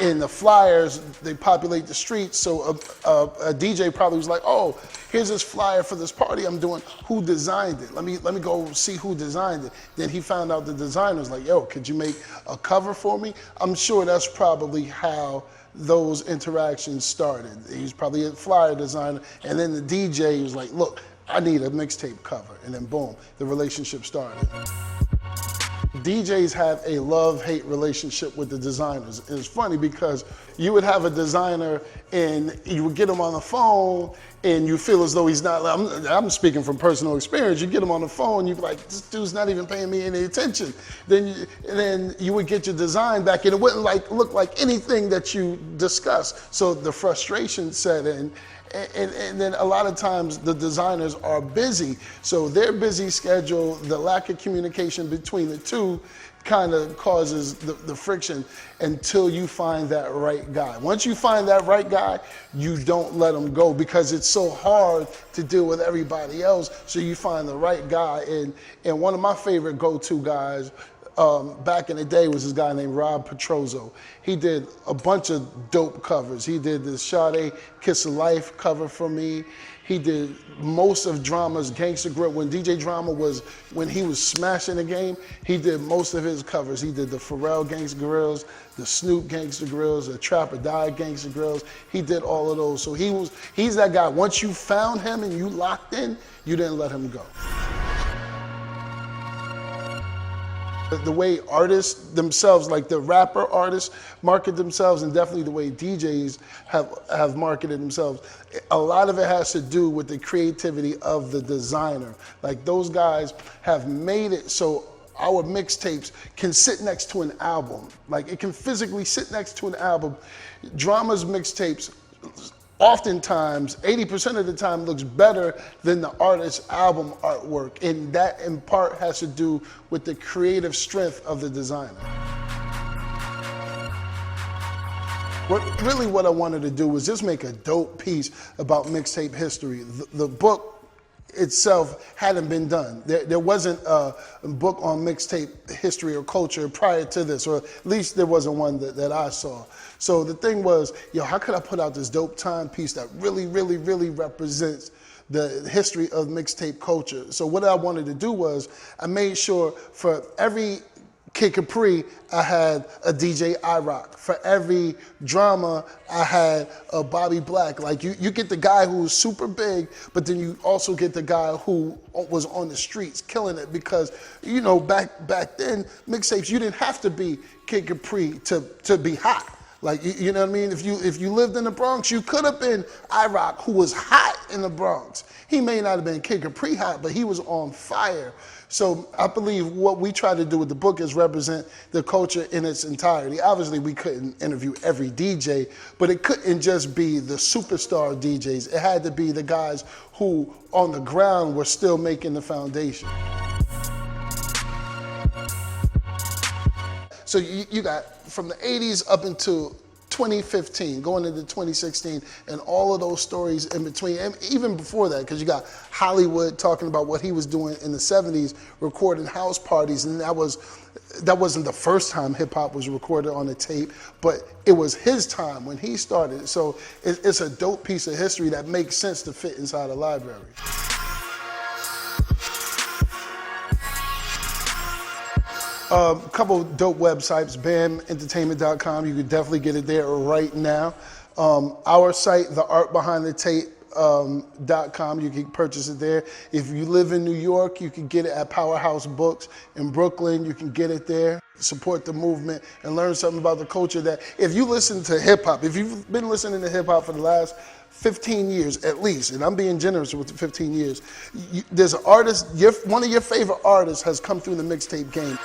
and the flyers, they populate the streets. So a DJ probably was like, oh, here's this flyer for this party I'm doing. Who designed it? Let me go see who designed it. Then he found out the designer was like, yo, could you make a cover for me? I'm sure that's probably how those interactions started. He was probably a flyer designer, and then the DJ was like, look, I need a mixtape cover. And then boom, the relationship started. DJs have a love-hate relationship with the designers. And it's funny because you would have a designer and you would get him on the phone and you feel as though he's not, I'm speaking from personal experience, you get him on the phone, you'd be like, this dude's not even paying me any attention. Then you would get your design back and it wouldn't look like anything that you discussed. So the frustration set in. And then a lot of times the designers are busy. So their busy schedule, the lack of communication between the two kind of causes the friction until you find that right guy. Once you find that right guy, you don't let him go because it's so hard to deal with everybody else. So you find the right guy. And one of my favorite go-to guys back in the day was this guy named Rob Petrozzo. He did a bunch of dope covers. He did this Sade Kiss of Life cover for me. He did most of Drama's Gangsta Grill. When DJ Drama when he was smashing the game, he did most of his covers. He did the Pharrell Gangsta Grills, the Snoop Gangsta Grills, the Trap or Die Gangsta Grills. He did all of those. So he's that guy. Once you found him and you locked in, you didn't let him go. The way artists themselves, like the rapper artists, market themselves, and definitely the way DJs have marketed themselves, a lot of it has to do with the creativity of the designer. Like those guys have made it so our mixtapes can sit next to an album. Like it can physically sit next to an album. Drama's mixtapes, oftentimes, 80% of the time, looks better than the artist's album artwork. And that, in part, has to do with the creative strength of the designer. What I wanted to do was just make a dope piece about mixtape history. The book itself hadn't been done. There wasn't a book on mixtape history or culture prior to this, or at least there wasn't one that I saw. So the thing was, how could I put out this dope timepiece that really, really, really represents the history of mixtape culture? So what I wanted to do was, I made sure for every Kid Capri, I had a DJ I-Rock. For every Drama, I had a Bobby Black. Like you get the guy who's super big, but then you also get the guy who was on the streets killing it because, back then, mixtapes, you didn't have to be Kid Capri to be hot. Like, you know what I mean? If you lived in the Bronx, you could have been I-Rock, who was hot in the Bronx. He may not have been Kid Capri hot, but he was on fire. So I believe what we try to do with the book is represent the culture in its entirety. Obviously, we couldn't interview every DJ, but it couldn't just be the superstar DJs. It had to be the guys who, on the ground, were still making the foundation. So you got from the 80s up into 2015, going into 2016, and all of those stories in between, and even before that, because you got Hollywood talking about what he was doing in the 70s, recording house parties, and that wasn't the first time hip hop was recorded on a tape, but it was his time when he started. So it's a dope piece of history that makes sense to fit inside a library. A couple dope websites, b.a.m.m.entertainment.com. You can definitely get it there right now. Our site, theartbehindthetape.com. You can purchase it there. If you live in New York, you can get it at Powerhouse Books. In Brooklyn, you can get it there. Support the movement and learn something about the culture that if you listen to hip hop, if you've been listening to hip hop for the last 15 years at least, and I'm being generous with the 15 years, there's an artist, one of your favorite artists has come through the mixtape game.